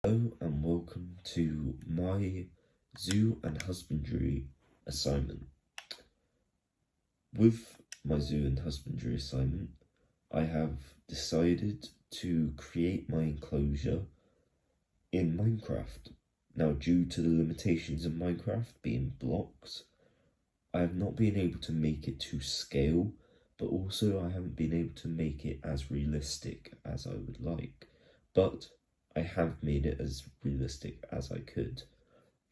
Hello and welcome to my zoo and husbandry assignment. With my zoo and husbandry assignment, I have decided to create my enclosure in Minecraft. Now, due to the limitations of Minecraft being blocks, I have not been able to make it to scale, but also I haven't been able to make it as realistic as I would like. But I have made it as realistic as I could.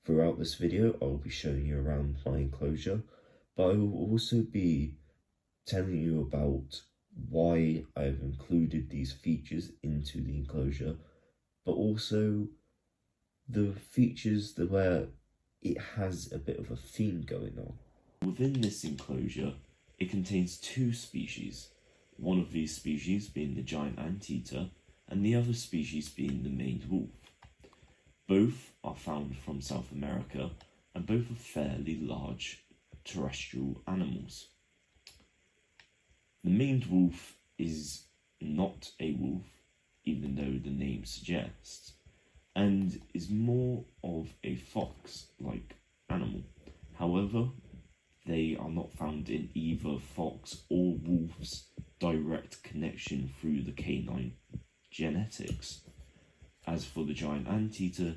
Throughout this video, I will be showing you around my enclosure, but I will also be telling you about why I have included these features into the enclosure, but also the features where it has a bit of a theme going on. Within this enclosure, it contains two species, one of these species being the giant anteater, and the other species being the maned wolf. Both are found from South America, and both are fairly large terrestrial animals. The maned wolf is not a wolf, even though the name suggests, and is more of a fox-like animal. However, they are not found in either fox or wolf's direct connection through the canine genetics. As for the giant anteater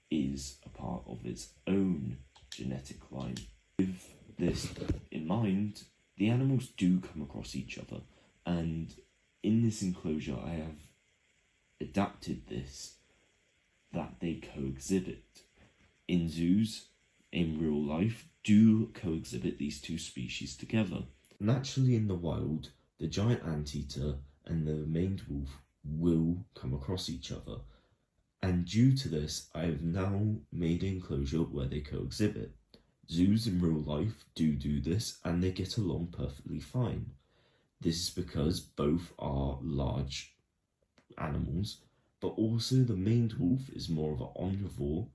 is a part of its own genetic line. With this in mind, the animals do come across each other, and in this enclosure I have adapted this that they coexhibit. In zoos, in real life, do coexhibit these two species together. Naturally in the wild, the giant anteater and the maned wolf will come across each other, and due to this I have now made an enclosure where they coexhibit. Zoos in real life do this, and they get along perfectly fine. This is because both are large animals, but also the maned wolf is more of an omnivore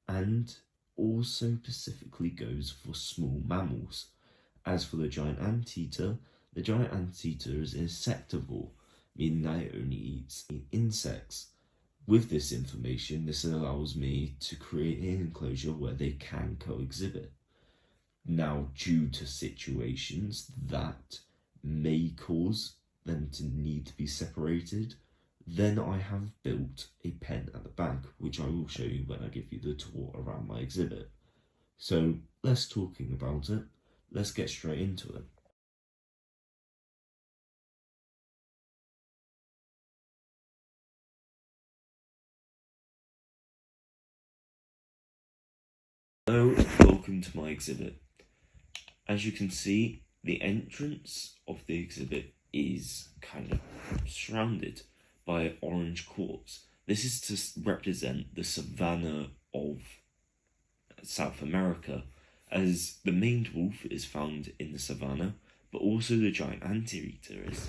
and also specifically goes for small mammals. As for the giant anteater is insectivore, meaning that it only eats insects. With this information, this allows me to create an enclosure where they can coexhibit. Now, due to situations that may cause them to need to be separated, then I have built a pen at the back, which I will show you when I give you the tour around my exhibit. So, less talking about it, let's get straight into it. Hello, welcome to my exhibit. As you can see, the entrance of the exhibit is kind of surrounded by orange quartz. This is to represent the savanna of South America, as the maned wolf is found in the savanna, but also the giant anteater is.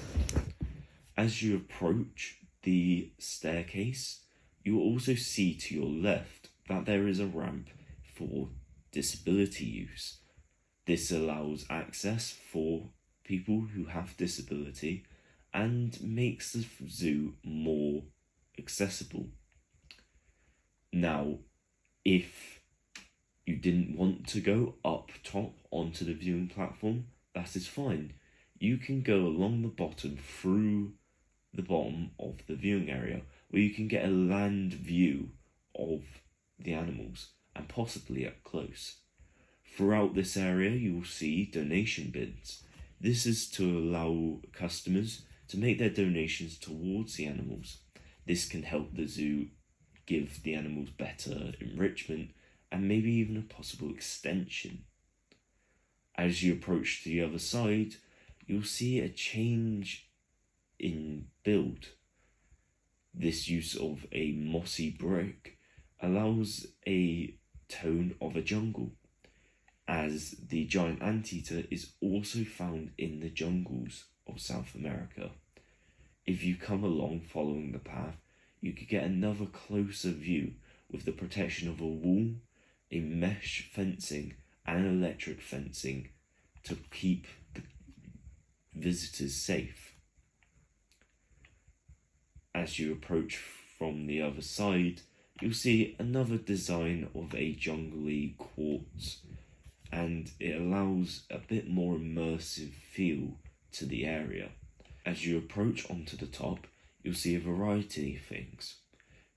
As you approach the staircase, you will also see to your left that there is a ramp for disability use. This allows access for people who have disability and makes the zoo more accessible. Now, if you didn't want to go up top onto the viewing platform, that is fine. You can go along the bottom through the bottom of the viewing area, where you can get a land view of the animals and possibly up close. Throughout this area, you will see donation bins. This is to allow customers to make their donations towards the animals. This can help the zoo give the animals better enrichment and maybe even a possible extension. As you approach the other side, you'll see a change in build. This use of a mossy brick allows a tone of a jungle, as the giant anteater is also found in the jungles of South America. If you come along following the path, you could get another closer view with the protection of a wall, a mesh fencing, and electric fencing to keep the visitors safe. As you approach from the other side, you'll see another design of a jungly quartz, and it allows a bit more immersive feel to the area. As you approach onto the top, you'll see a variety of things.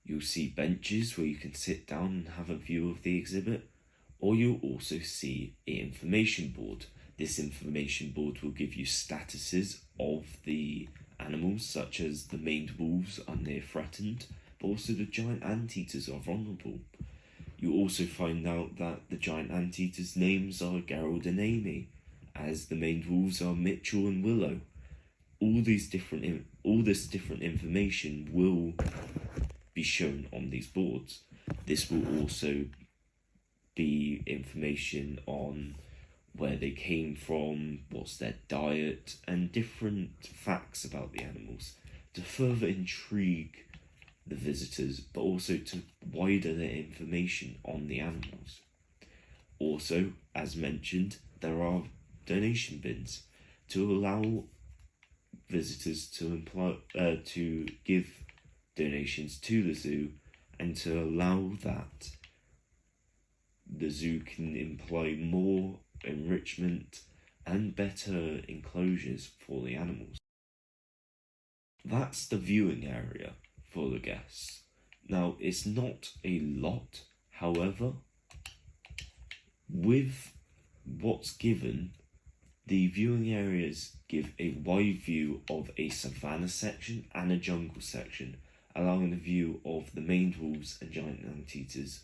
You'll see benches where you can sit down and have a view of the exhibit, or you'll also see an information board. This information board will give you statuses of the animals, such as the maned wolves are near threatened, but also the giant anteaters are vulnerable. You also find out that the giant anteaters' names are Gerald and Amy, as the maned wolves are Mitchell and Willow. All this different information will be shown on these boards. This will also be information on where they came from, what's their diet, and different facts about the animals to further intrigue the visitors, but also to widen their information on the animals. Also, as mentioned, there are donation bins to allow visitors to give donations to the zoo, and to allow that the zoo can employ more enrichment and better enclosures for the animals. That's the viewing area for the guests. Now, it's not a lot, however, with what's given, the viewing areas give a wide view of a savanna section and a jungle section, allowing a view of the maned wolves and giant anteaters,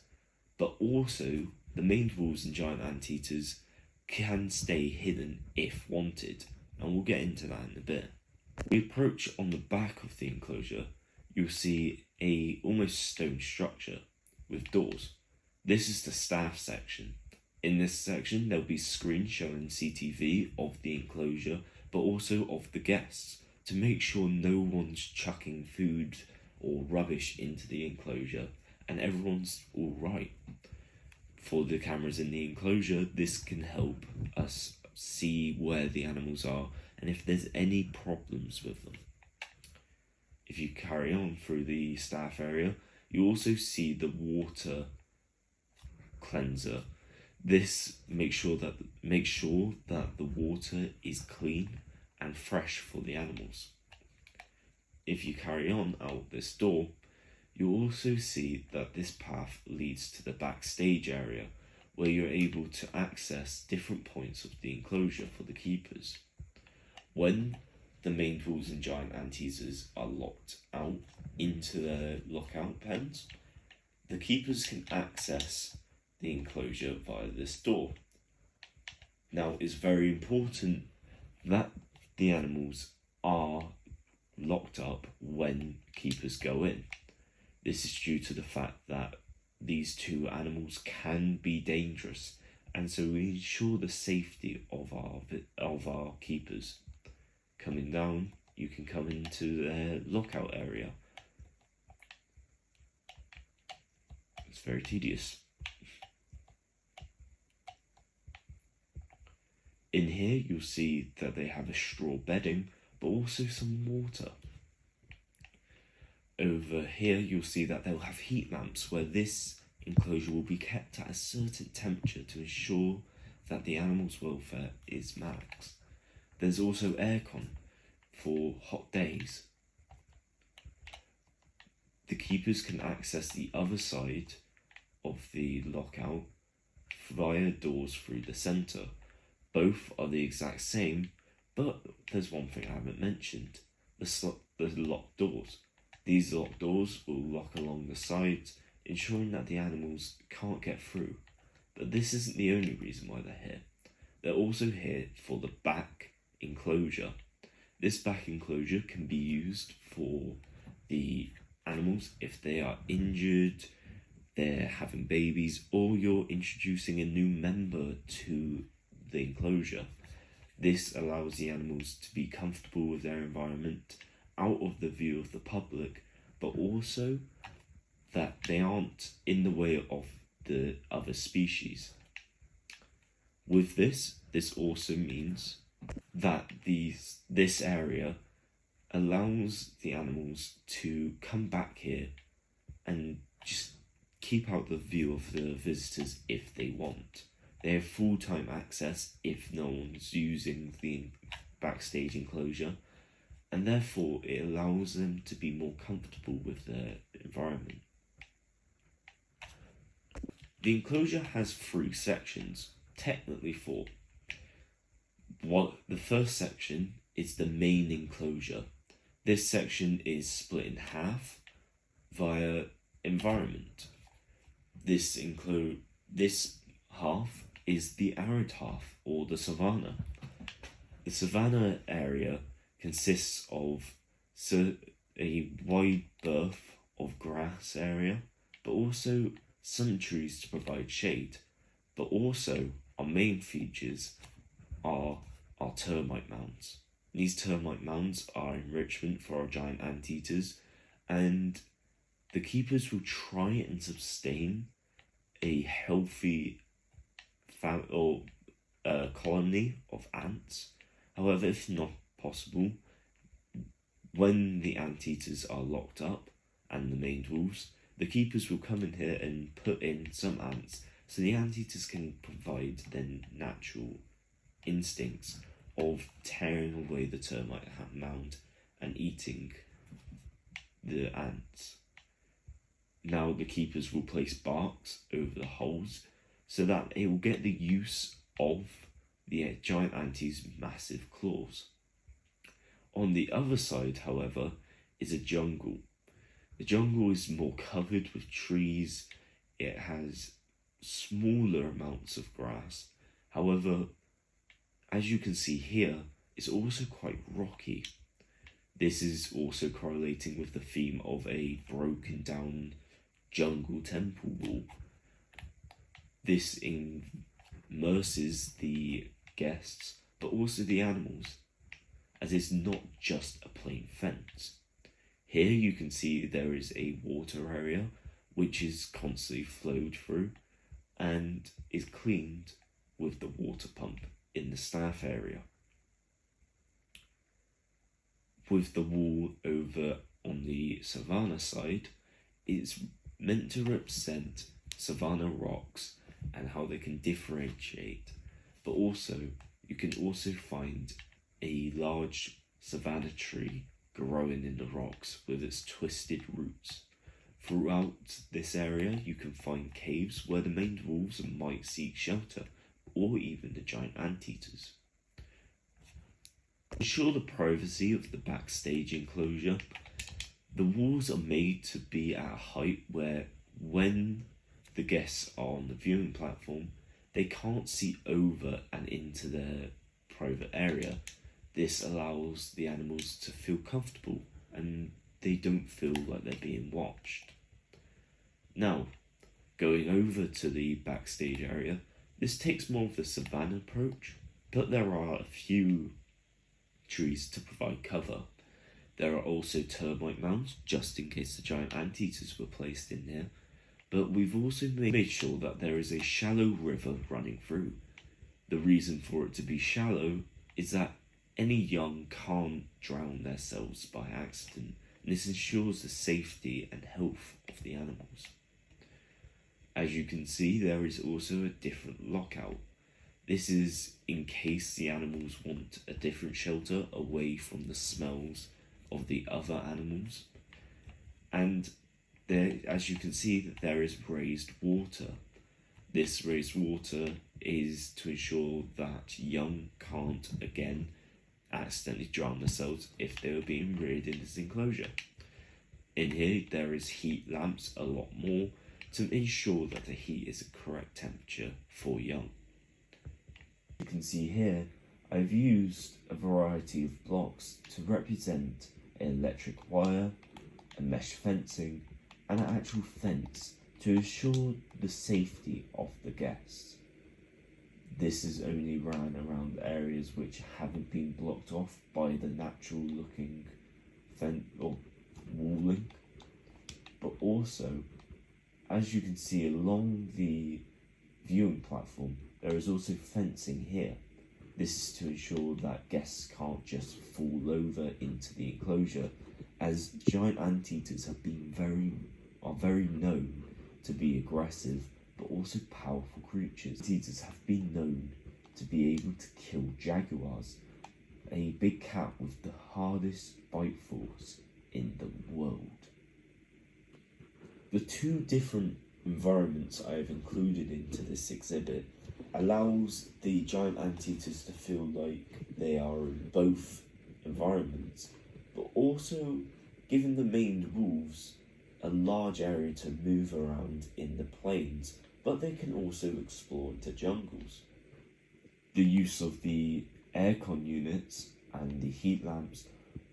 but also the maned wolves and giant anteaters can stay hidden if wanted, and we'll get into that in a bit. We approach on the back of the enclosure, you'll see a almost stone structure with doors. This is the staff section. In this section, there'll be screens showing CTV of the enclosure, but also of the guests, to make sure no one's chucking food or rubbish into the enclosure and everyone's alright. For the cameras in the enclosure, this can help us see where the animals are and if there's any problems with them. If you carry on through the staff area, you also see the water cleanser. This makes sure that the water is clean and fresh for the animals. If you carry on out this door, you'll also see that this path leads to the backstage area, where you're able to access different points of the enclosure for the keepers. When the maned wolves and giant anteaters are locked out into their lockout pens, the keepers can access the enclosure via this door. Now, it's very important that the animals are locked up when keepers go in. This is due to the fact that these two animals can be dangerous, and so we ensure the safety of our keepers. Coming down, you can come into their lockout area. It's very tedious. In here, you'll see that they have a straw bedding, but also some water. Over here, you'll see that they'll have heat lamps, where this enclosure will be kept at a certain temperature to ensure that the animal's welfare is max. There's also aircon for hot days. The keepers can access the other side of the lockout via doors through the centre. Both are the exact same, but there's one thing I haven't mentioned, the locked doors. These locked doors will lock along the sides, ensuring that the animals can't get through. But this isn't the only reason why they're here. They're also here for the back enclosure. This back enclosure can be used for the animals if they are injured, they're having babies, or you're introducing a new member to the enclosure. This allows the animals to be comfortable with their environment, out of the view of the public, but also that they aren't in the way of the other species. With this also means that this area allows the animals to come back here and just keep out the view of the visitors if they want. They have full-time access if no one's using the backstage enclosure, and therefore it allows them to be more comfortable with their environment. The enclosure has 3 sections, technically 4. The first section is the main enclosure. This section is split in half via environment. This half is the arid half, or the savanna. The savanna area consists of a wide berth of grass area, but also some trees to provide shade. But also, our main features are our termite mounds. These termite mounds are enrichment for our giant anteaters, and the keepers will try and sustain a healthy colony of ants. However, if not possible, when the anteaters are locked up and the maned wolves, the keepers will come in here and put in some ants so the anteaters can provide their natural instincts of tearing away the termite mound and eating the ants. Now the keepers will place barks over the holes so that it will get the use of the giant ante's massive claws. On the other side, however, is a jungle. The jungle is more covered with trees. It has smaller amounts of grass. However, as you can see here, it's also quite rocky. This is also correlating with the theme of a broken down jungle temple wall. This immerses the guests, but also the animals, as it's not just a plain fence. Here you can see there is a water area which is constantly flowed through and is cleaned with the water pump in the staff area. With the wall over on the savanna side, it's meant to represent savanna rocks and how they can differentiate, but also you can also find a large savanna tree growing in the rocks with its twisted roots. Throughout this area you can find caves where the maned wolves might seek shelter, or even the giant anteaters. To ensure the privacy of the backstage enclosure, the walls are made to be at a height where when the guests are on the viewing platform, they can't see over and into their private area. This allows the animals to feel comfortable and they don't feel like they're being watched. Now, going over to the backstage area, this takes more of the savanna approach, but there are a few trees to provide cover. There are also termite mounds, just in case the giant anteaters were placed in there, but we've also made sure that there is a shallow river running through. The reason for it to be shallow is that any young can't drown themselves by accident, and this ensures the safety and health of the animals. As you can see, there is also a different lockout. This is in case the animals want a different shelter away from the smells of the other animals. And there, as you can see, that there is raised water. This raised water is to ensure that young can't again accidentally drown themselves if they were being reared in this enclosure. In here there is heat lamps, a lot more, to ensure that the heat is a correct temperature for young. You can see here I've used a variety of blocks to represent an electric wire, a mesh fencing, and an actual fence to ensure the safety of the guests. This is only ran around areas which haven't been blocked off by the natural looking fence or walling, but also, as you can see along the viewing platform, there is also fencing here. This is to ensure that guests can't just fall over into the enclosure, as giant anteaters have been very are very known to be aggressive but also powerful creatures. Anteaters have been known to be able to kill jaguars, a big cat with the hardest bite force in the world. The two different environments I have included into this exhibit allows the giant anteaters to feel like they are in both environments, but also giving the maned wolves a large area to move around in the plains, but they can also explore into jungles. The use of the aircon units and the heat lamps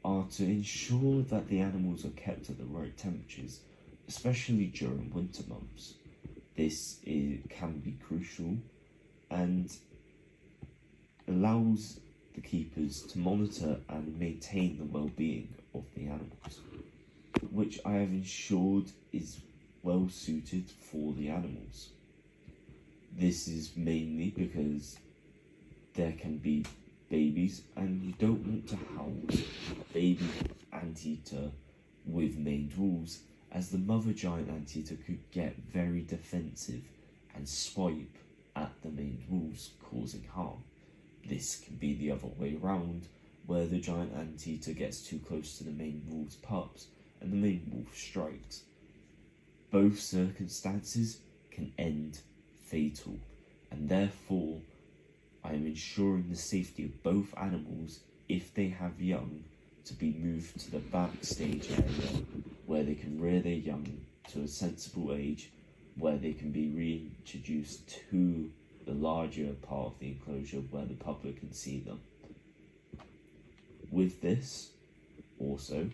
are to ensure that the animals are kept at the right temperatures, especially during winter months. This can be crucial and allows the keepers to monitor and maintain the well-being of the animals, which I have ensured is well suited for the animals. This is mainly because there can be babies and you don't want to house a baby anteater with maned wolves, as the mother giant anteater could get very defensive and swipe at the maned wolves, causing harm. This can be the other way around, where the giant anteater gets too close to the maned wolf's pups and the maned wolf strikes. Both circumstances can end fatal, and therefore I am ensuring the safety of both animals, if they have young, to be moved to the backstage area where they can rear their young to a sensible age, where they can be reintroduced to the larger part of the enclosure where the public can see them. With this, also,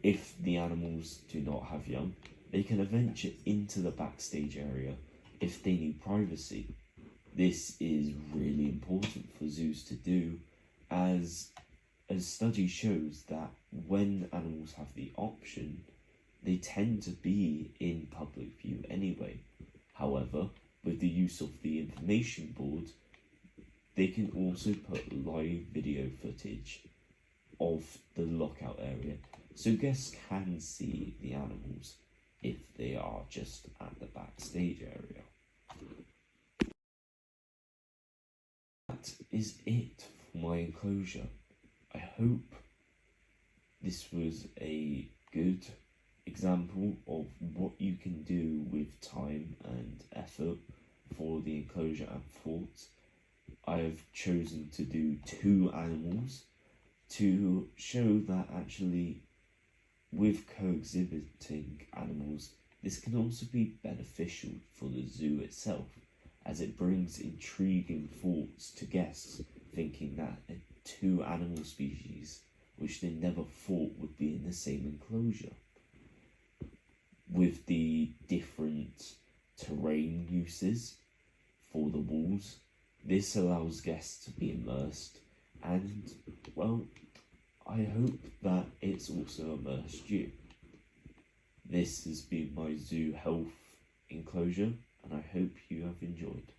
if the animals do not have young, they can venture into the backstage area if they need privacy. This is really important for zoos to do, as a study shows that when animals have the option, they tend to be in public view anyway. However, with the use of the information board, they can also put live video footage of the lockout area, so guests can see the animals if they are just at the backstage area. That is it for my enclosure. I hope this was a good example of what you can do with time and effort for the enclosure and fort. I have chosen to do 2 animals to show that actually with co-exhibiting animals, this can also be beneficial for the zoo itself, as it brings intriguing thoughts to guests, thinking that 2 animal species which they never thought would be in the same enclosure. With the different terrain uses for the walls, this allows guests to be immersed, and well, I hope that it's also immersed you. This has been my zoo health enclosure, and I hope you have enjoyed.